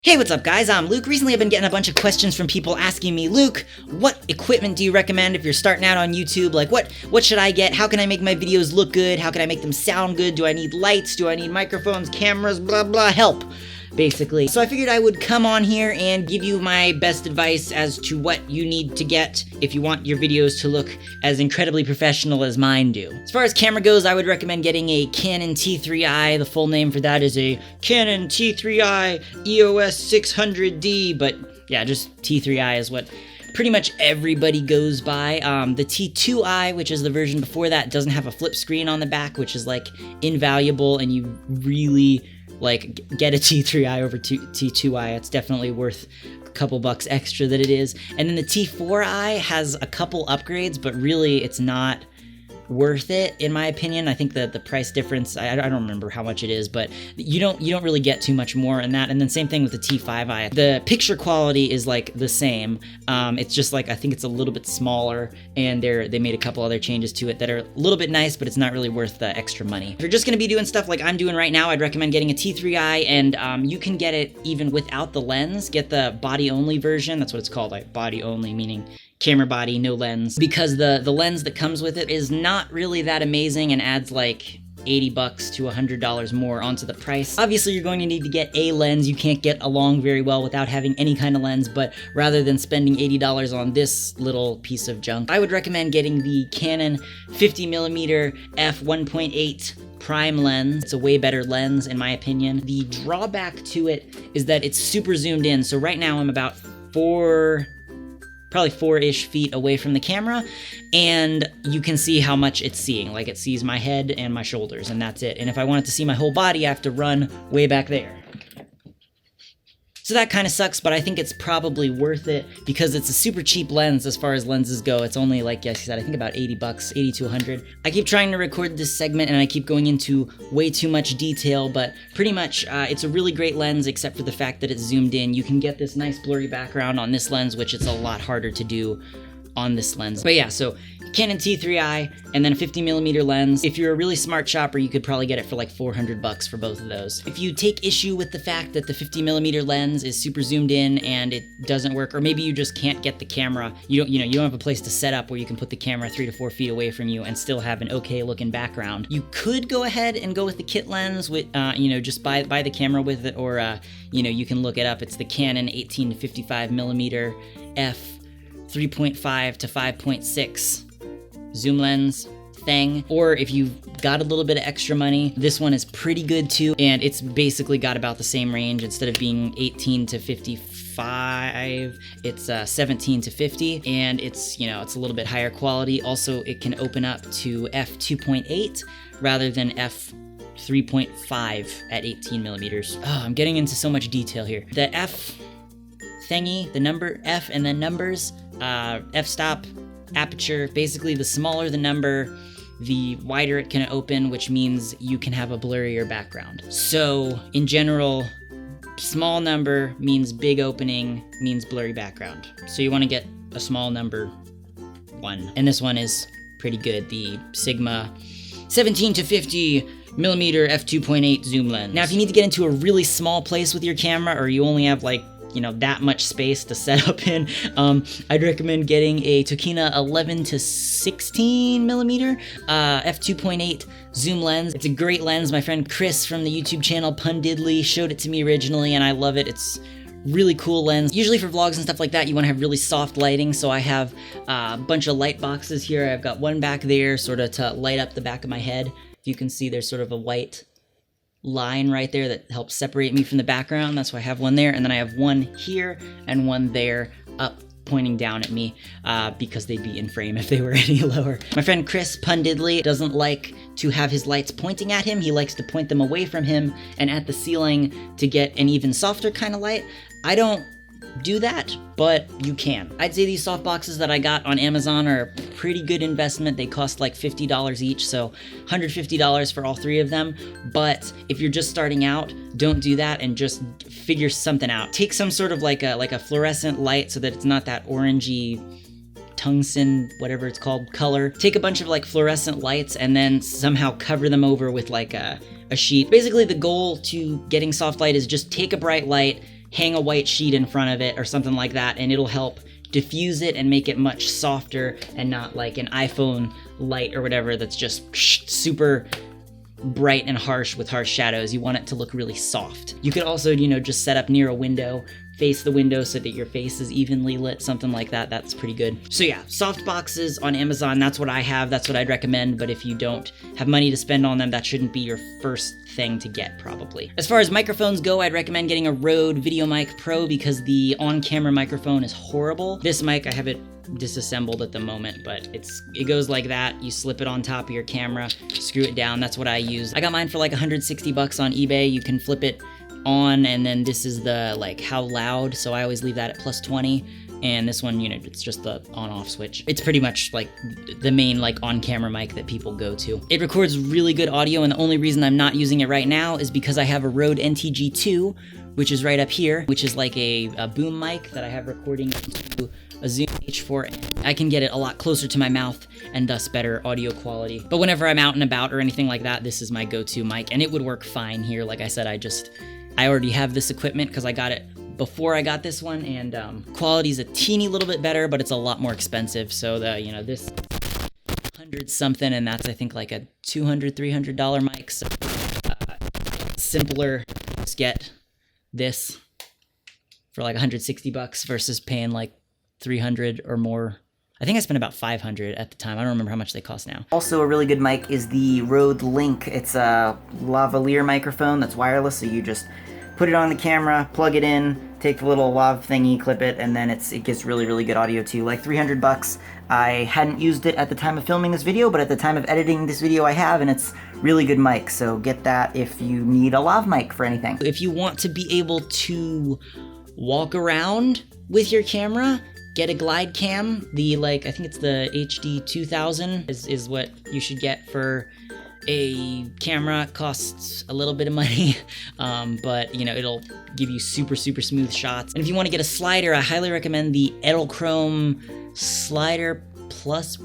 Hey, what's up guys? I'm Luke. Recently I've been getting a bunch of questions from people asking me, Luke, what equipment do you recommend if you're starting out on YouTube? Like what should I get? How can I make my videos look good? How can I make them sound good? Do I need lights? Do I need microphones, cameras, blah blah, help, basically. So I figured I would come on here and give you my best advice as to what you need to get if you want your videos to look as incredibly professional as mine do. As far as camera goes, I would recommend getting a Canon T3i. The full name for that is a Canon T3i EOS 600D, but yeah, just T3i is what pretty much everybody goes by. The T2i, which is the version before that, doesn't have a flip screen on the back, which is like invaluable, and you really like get a T3i over T2i. It's definitely worth a couple bucks extra that it is. And then the T4i has a couple upgrades, but really it's not worth it in my opinion. I think the price difference, I don't remember how much it is, but you don't really get too much more in that. And then same thing with the T5i. The picture quality is like the same. It's just like, I think it's a little bit smaller, and they made a couple other changes to it that are a little bit nice, but it's not really worth the extra money. If you're just gonna be doing stuff like I'm doing right now, I'd recommend getting a T3i, and you can get it even without the lens. Get the body only version. That's what it's called, like body only, meaning camera body, no lens, because the lens that comes with it is not really that amazing and adds like 80 bucks to $100 more onto the price. Obviously, you're going to need to get a lens. You can't get along very well without having any kind of lens, but rather than spending $80 on this little piece of junk, I would recommend getting the Canon 50mm f1.8 prime lens. It's a way better lens in my opinion. The drawback to it is that it's super zoomed in. So right now I'm about probably 4-ish feet away from the camera, and you can see how much it's seeing. Like, it sees my head and my shoulders, and that's it. And if I want it to see my whole body, I have to run way back there. So that kind of sucks, but I think it's probably worth it because it's a super cheap lens as far as lenses go. It's only like, yes, I said, I think about 80 bucks, 80 to 100. I keep trying to record this segment and I keep going into way too much detail, but pretty much it's a really great lens except for the fact that it's zoomed in. You can get this nice blurry background on this lens, which it's a lot harder to do on this lens. But yeah, so Canon T3i and then a 50mm lens. If you're a really smart shopper, you could probably get it for like 400 bucks for both of those. If you take issue with the fact that the 50mm lens is super zoomed in and it doesn't work, or maybe you just can't get the camera, you don't have a place to set up where you can put the camera 3 to 4 feet away from you and still have an okay looking background, you could go ahead and go with the kit lens with just buy the camera with it, or you can look it up. It's the Canon 18 to 55mm f 3.5 to 5.6 zoom lens thing. Or if you've got a little bit of extra money, this one is pretty good too, and it's basically got about the same range. Instead of being 18 to 55, it's 17 to 50, and it's it's a little bit higher quality. Also, it can open up to f2.8 rather than f 3.5 at 18mm. Oh, I'm getting into so much detail here. The f thingy, the number f and then numbers, f-stop, aperture, basically the smaller the number, the wider it can open, which means you can have a blurrier background. So in general, small number means big opening, means blurry background. So you want to get a small number 1. And this one is pretty good, the Sigma 17 to 50mm f2.8 zoom lens. Now if you need to get into a really small place with your camera, or you only have like that much space to set up in, I'd recommend getting a Tokina 11 to 16mm f2.8 zoom lens. It's a great lens. My friend Chris from the YouTube channel Pun Diddly showed it to me originally, and I love it. It's really cool lens. Usually for vlogs and stuff like that, you want to have really soft lighting, so I have a bunch of light boxes here. I've got one back there sort of to light up the back of my head. If you can see, there's sort of a white line right there that helps separate me from the background. That's why I have one there, and then I have one here and one there up pointing down at me, because they'd be in frame if they were any lower. My friend Chris Pun Diddly doesn't like to have his lights pointing at him. He likes to point them away from him and at the ceiling to get an even softer kind of light. I don't do that, but you can. I'd say these soft boxes that I got on Amazon are a pretty good investment. They cost like $50 each, so $150 for all 3 of them. But if you're just starting out, don't do that and just figure something out. Take some sort of like a fluorescent light so that it's not that orangey tungsten, whatever it's called, color. Take a bunch of like fluorescent lights and then somehow cover them over with like a sheet. Basically the goal to getting soft light is just take a bright light, hang a white sheet in front of it or something like that, and it'll help diffuse it and make it much softer and not like an iPhone light or whatever that's just super bright and harsh with harsh shadows. You want it to look really soft. You could also, you know, just set up near a window, face the window so that your face is evenly lit, something like that. That's pretty good. So yeah, soft boxes on Amazon, that's what I have, that's what I'd recommend, but if you don't have money to spend on them, that shouldn't be your first thing to get, probably. As far as microphones go, I'd recommend getting a Rode VideoMic Pro because the on-camera microphone is horrible. This mic, I have it disassembled at the moment, but it goes like that. You slip it on top of your camera, screw it down. That's what I use. I got mine for like 160 bucks on eBay. You can flip it on, and then this is the like how loud, so I always leave that at +20, and this one, you know, it's just the on-off switch. It's pretty much like the main like on-camera mic that people go to. It records really good audio, and the only reason I'm not using it right now is because I have a Rode NTG2, which is right up here, which is like a boom mic that I have recording to a Zoom H4. I can get it a lot closer to my mouth and thus better audio quality. But whenever I'm out and about or anything like that, this is my go-to mic, and it would work fine here. Like I said, I already have this equipment because I got it before I got this one, and quality's a teeny little bit better, but it's a lot more expensive. So this 100 something, and that's I think like a $200-$300 mic. So simpler, just get this for like 160 bucks versus paying like 300 or more. I think I spent about 500 at the time. I don't remember how much they cost now. Also, a really good mic is the Rode Link. It's a lavalier microphone that's wireless, so you just put it on the camera, plug it in, take the little lav thingy, clip it, and then it gets really, really good audio too. Like 300 bucks. I hadn't used it at the time of filming this video, but at the time of editing this video I have, and it's really good mic, so get that if you need a lav mic for anything. If you want to be able to walk around with your camera, get a glide cam. I think it's the HD 2000 is what you should get for a camera. It costs a little bit of money, but you know, it'll give you super, super smooth shots. And if you want to get a slider, I highly recommend the Edelchrome Slider Plus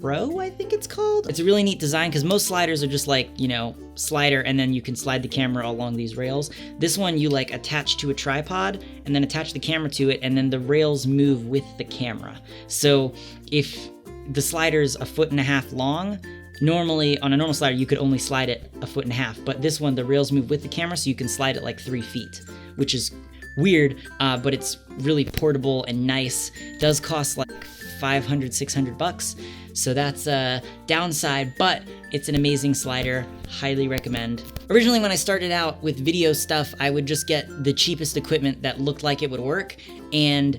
Pro, I think it's called. It's a really neat design because most sliders are just like, you know, slider and then you can slide the camera along these rails. This one you like attach to a tripod and then attach the camera to it, and then the rails move with the camera. So if the slider's 1.5 feet long, normally on a normal slider you could only slide it 1.5 feet, but this one the rails move with the camera, so you can slide it like 3 feet, which is weird, but it's really portable and nice. It does cost like $500-$600 bucks, so that's a downside, but it's an amazing slider. Highly recommend. Originally, when I started out with video stuff, I would just get the cheapest equipment that looked like it would work, and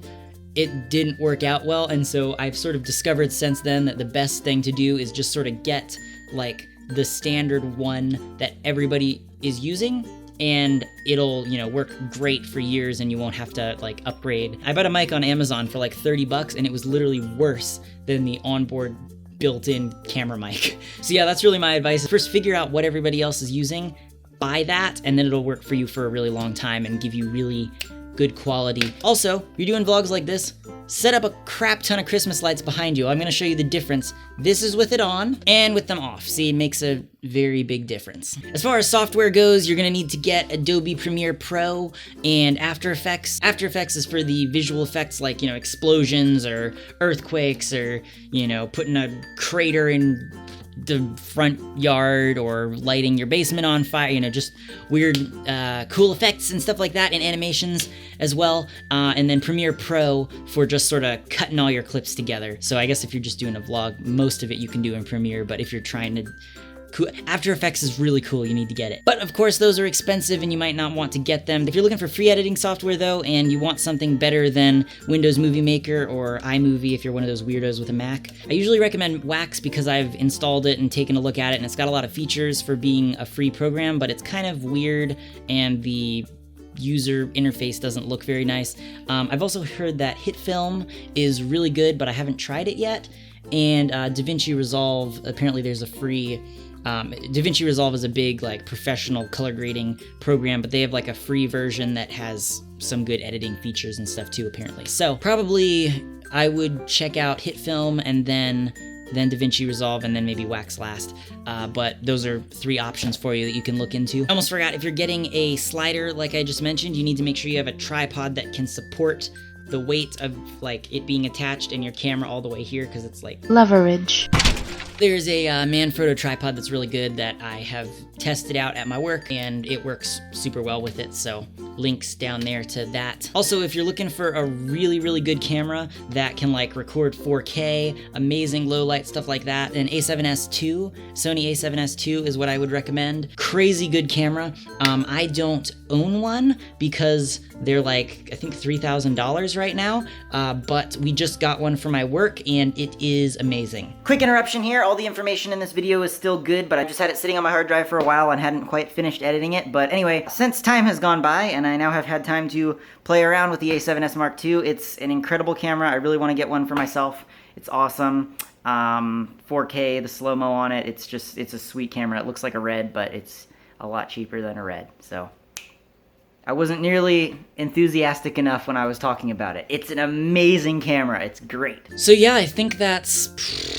it didn't work out well, and so I've sort of discovered since then that the best thing to do is just sort of get like the standard one that everybody is using, and it'll, you know, work great for years and you won't have to like upgrade. I bought a mic on Amazon for like 30 bucks and it was literally worse than the onboard built-in camera mic. So yeah, that's really my advice. First, figure out what everybody else is using, buy that, and then it'll work for you for a really long time and give you really good quality. Also, you're doing vlogs like this, set up a crap ton of Christmas lights behind you. I'm gonna show you the difference. This is with it on and with them off. See, it makes a very big difference. As far as software goes, you're gonna need to get Adobe Premiere Pro and After Effects. After Effects is for the visual effects like, you know, explosions or earthquakes or, you know, putting a crater in the front yard or lighting your basement on fire, you know, just weird, cool effects and stuff like that, and animations as well. And then Premiere Pro for just sort of cutting all your clips together. So I guess if you're just doing a vlog, most of it you can do in Premiere, but if you're trying to After Effects is really cool, you need to get it. But of course, those are expensive and you might not want to get them. If you're looking for free editing software though, and you want something better than Windows Movie Maker or iMovie if you're one of those weirdos with a Mac, I usually recommend Wax because I've installed it and taken a look at it, and it's got a lot of features for being a free program, but it's kind of weird and the user interface doesn't look very nice. I've also heard that HitFilm is really good, but I haven't tried it yet. And DaVinci Resolve, apparently there's a free DaVinci Resolve is a big like professional color grading program, but they have like a free version that has some good editing features and stuff too, apparently. So probably I would check out HitFilm and then then DaVinci Resolve, and then maybe wax last. But those are 3 options for you that you can look into. I almost forgot, if you're getting a slider like I just mentioned, you need to make sure you have a tripod that can support the weight of like it being attached and your camera all the way here, because it's like leverage. There's a Manfrotto tripod that's really good that I have tested out at my work, and it works super well with it, so links down there to that. Also, if you're looking for a really, really good camera that can like record 4K, amazing low light, stuff like that, an A7S II, Sony A7S II is what I would recommend. Crazy good camera. I don't own one because they're like, I think $3,000 right now, but we just got one for my work and it is amazing. Quick interruption here. All the information in this video is still good, but I just had it sitting on my hard drive for a while and hadn't quite finished editing it. But anyway, since time has gone by and I now have had time to play around with the A7S Mark II, it's an incredible camera. I really want to get one for myself. It's awesome. 4K, the slow-mo on it, it's a sweet camera. It looks like a Red, but it's a lot cheaper than a Red, so I wasn't nearly enthusiastic enough when I was talking about it. It's an amazing camera. It's great. So yeah, I think that's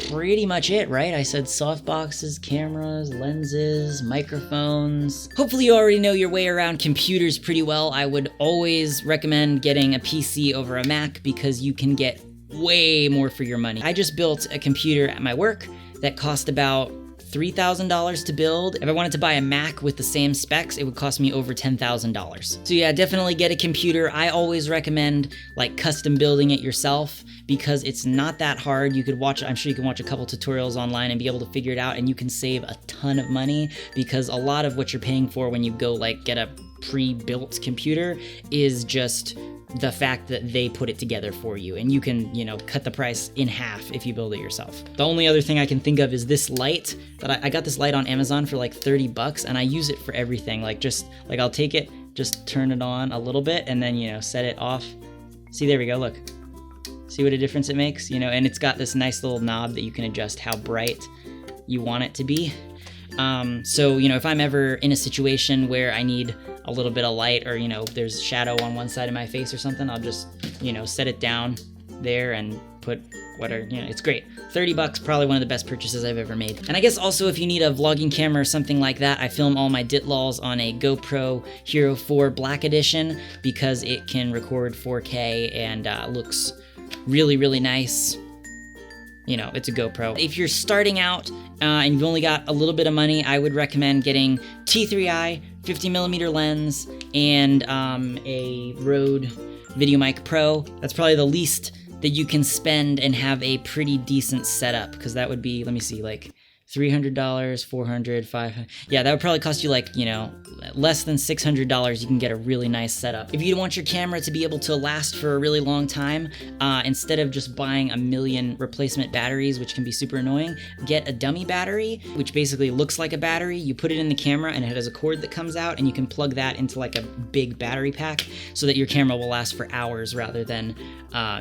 pretty much it, right? I said softboxes, cameras, lenses, microphones. Hopefully you already know your way around computers pretty well. I would always recommend getting a PC over a Mac because you can get way more for your money. I just built a computer at my work that cost about $3,000 to build. If I wanted to buy a Mac with the same specs, it would cost me over $10,000. So yeah, definitely get a computer. I always recommend like custom building it yourself because it's not that hard. You could watch, I'm sure you can watch a couple tutorials online and be able to figure it out, and you can save a ton of money because a lot of what you're paying for when you go like get a pre-built computer is just the fact that they put it together for you, and you can, you know, cut the price in half if you build it yourself. The only other thing I can think of is this light that I got this light on Amazon for like 30 bucks, and I use it for everything. Like just like I'll take it, just turn it on a little bit, and then, you know, set it off. See, there we go, look. See what a difference it makes, you know, and it's got this nice little knob that you can adjust how bright you want it to be. So, you know, if I'm ever in a situation where I need a little bit of light, or, you know, there's shadow on one side of my face or something, I'll just, you know, set it down there and put whatever, you know, it's great. 30 bucks, probably one of the best purchases I've ever made. And I guess also if you need a vlogging camera or something like that, I film all my ditlols on a GoPro Hero 4 Black Edition because it can record 4K and looks really, really nice. You know, it's a GoPro. If you're starting out and you've only got a little bit of money, I would recommend getting T3i, 50mm lens, and a Rode VideoMic Pro. That's probably the least that you can spend and have a pretty decent setup, because that would be, let me see, like $300, $400, $500. Yeah, that would probably cost you like, you know, less than $600. You can get a really nice setup. If you want your camera to be able to last for a really long time, instead of just buying a million replacement batteries, which can be super annoying, get a dummy battery, which basically looks like a battery. You put it in the camera and it has a cord that comes out, and you can plug that into like a big battery pack so that your camera will last for hours rather than,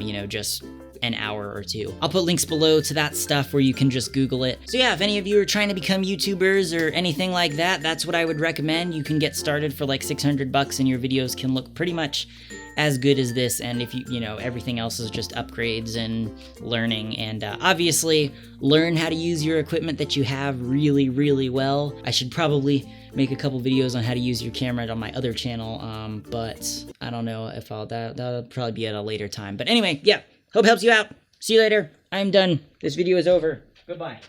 you know, just an hour or two. I'll put links below to that stuff where you can just Google it. So yeah, if any of you are trying to become YouTubers or anything like that, that's what I would recommend. You can get started for like 600 bucks and your videos can look pretty much as good as this, and if you know, everything else is just upgrades and learning, and obviously learn how to use your equipment that you have really, really well. I should probably make a couple videos on how to use your camera on my other channel, but I don't know if that'll probably be at a later time. But anyway, yeah, hope it helps you out. See you later. I'm done. This video is over. Goodbye.